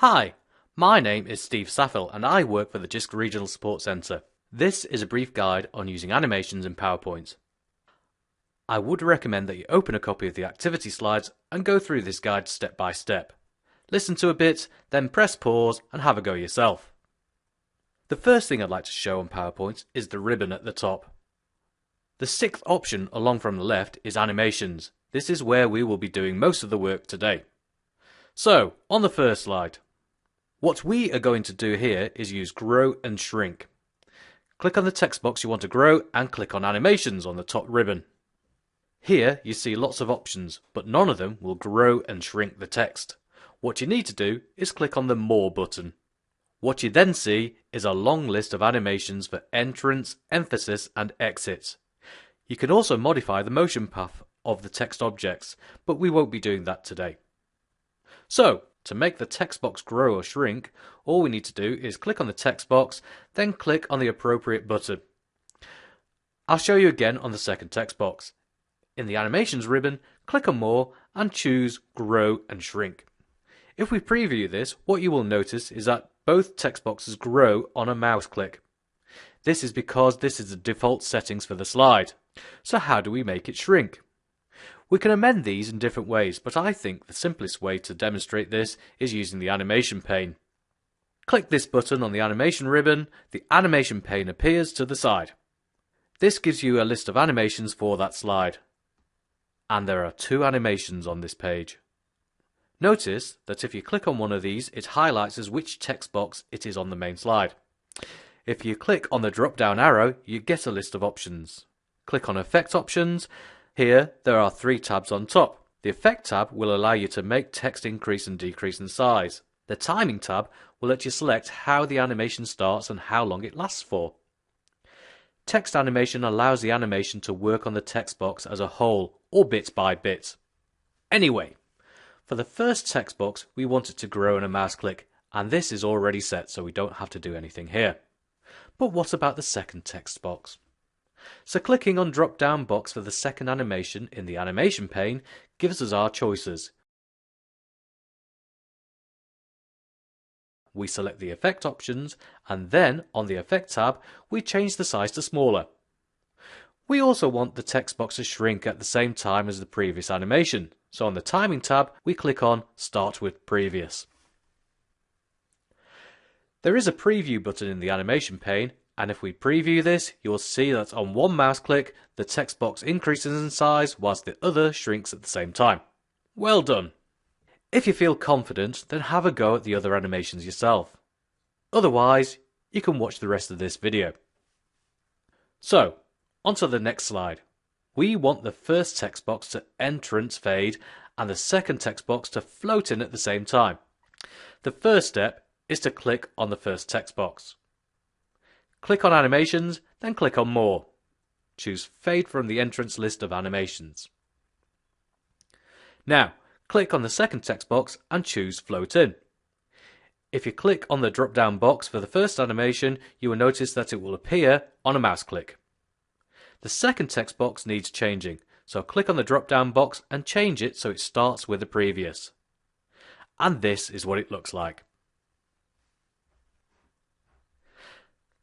Hi, my name is Steve Saffel and I work for the JISC Regional Support Centre. This is a brief guide on using animations in PowerPoint. I would recommend that you open a copy of the activity slides and go through this guide step by step. Listen to a bit, then press pause and have a go yourself. The first thing I'd like to show on PowerPoint is the ribbon at the top. The sixth option along from the left is animations. This is where we will be doing most of the work today. So, on the first slide, what we are going to do here is use grow and shrink. Click on the text box you want to grow and click on animations on the top ribbon. Here you see lots of options, but none of them will grow and shrink the text. What you need to do is click on the More button. What you then see is a long list of animations for entrance, emphasis and exit. You can also modify the motion path of the text objects, but we won't be doing that today. So, to make the text box grow or shrink, all we need to do is click on the text box, then click on the appropriate button. I'll show you again on the second text box. In the Animations ribbon, click on More and choose Grow and Shrink. If we preview this, what you will notice is that both text boxes grow on a mouse click. This is because this is the default settings for the slide. So how do we make it shrink? We can amend these in different ways, but I think the simplest way to demonstrate this is using the animation pane. Click this button on the animation ribbon, the animation pane appears to the side. This gives you a list of animations for that slide. And there are two animations on this page. Notice that if you click on one of these, it highlights as which text box it is on the main slide. If you click on the drop-down arrow, you get a list of options. Click on Effect Options. Here, there are three tabs on top. The Effect tab will allow you to make text increase and decrease in size. The Timing tab will let you select how the animation starts and how long it lasts for. Text Animation allows the animation to work on the text box as a whole, or bit by bit. Anyway, for the first text box, we want it to grow in a mouse click, and this is already set, so we don't have to do anything here. But what about the second text box? So clicking on drop-down box for the second animation in the animation pane gives us our choices. We select the effect options and then on the effect tab we change the size to smaller. We also want the text box to shrink at the same time as the previous animation. So on the timing tab we click on Start with Previous. There is a preview button in the animation pane, and if we preview this, you will see that on one mouse click, the text box increases in size whilst the other shrinks at the same time. Well done! If you feel confident, then have a go at the other animations yourself. Otherwise, you can watch the rest of this video. So, onto the next slide. We want the first text box to entrance fade and the second text box to float in at the same time. The first step is to click on the first text box. Click on Animations, then click on More. Choose Fade from the entrance list of animations. Now, click on the second text box and choose Float In. If you click on the drop-down box for the first animation, you will notice that it will appear on a mouse click. The second text box needs changing, so click on the drop-down box and change it so it starts with the previous. And this is what it looks like.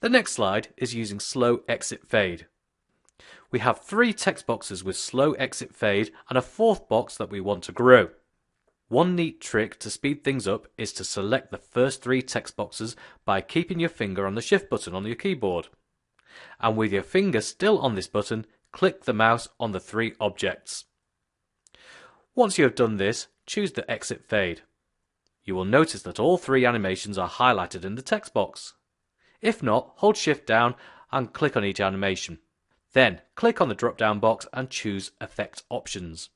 The next slide is using Slow Exit Fade. We have three text boxes with Slow Exit Fade and a fourth box that we want to grow. One neat trick to speed things up is to select the first three text boxes by keeping your finger on the Shift button on your keyboard. And with your finger still on this button, click the mouse on the three objects. Once you have done this, choose the Exit Fade. You will notice that all three animations are highlighted in the text box. If not, hold Shift down and click on each animation. Then click on the drop-down box and choose Effect Options.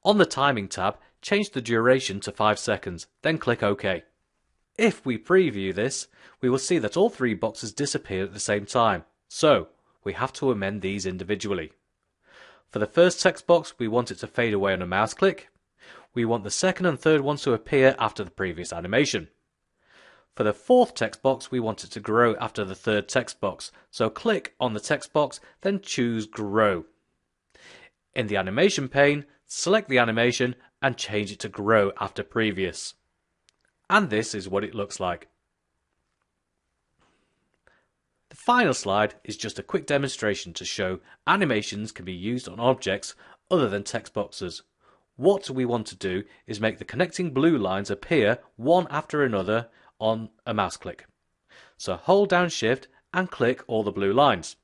On the Timing tab, change the duration to 5 seconds, then click OK. If we preview this, we will see that all three boxes disappear at the same time, so we have to amend these individually. For the first text box, we want it to fade away on a mouse click. We want the second and third ones to appear after the previous animation. For the fourth text box, we want it to grow after the third text box, so click on the text box, then choose Grow. In the animation pane, select the animation and change it to Grow after Previous. And this is what it looks like. The final slide is just a quick demonstration to show animations can be used on objects other than text boxes. What we want to do is make the connecting blue lines appear one after another on a mouse click. So hold down Shift and click all the blue lines.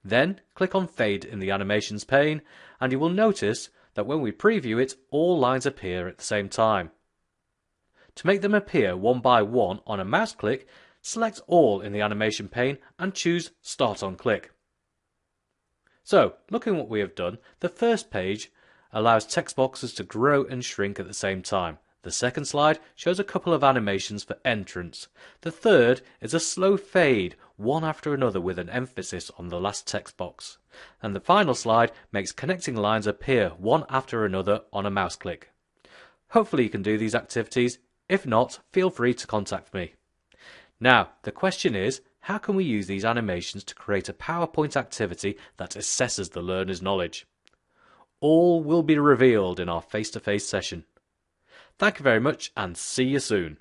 Then click on Fade in the Animations pane, and you will notice that when we preview it, all lines appear at the same time. To make them appear one by one on a mouse click, select All in the Animation pane and choose Start on Click. So, looking at what we have done, the first page allows text boxes to grow and shrink at the same time. The second slide shows a couple of animations for entrance. The third is a slow fade, one after another with an emphasis on the last text box. And the final slide makes connecting lines appear one after another on a mouse click. Hopefully you can do these activities. If not, feel free to contact me. Now, the question is, how can we use these animations to create a PowerPoint activity that assesses the learner's knowledge? All will be revealed in our face-to-face session. Thank you very much and see you soon.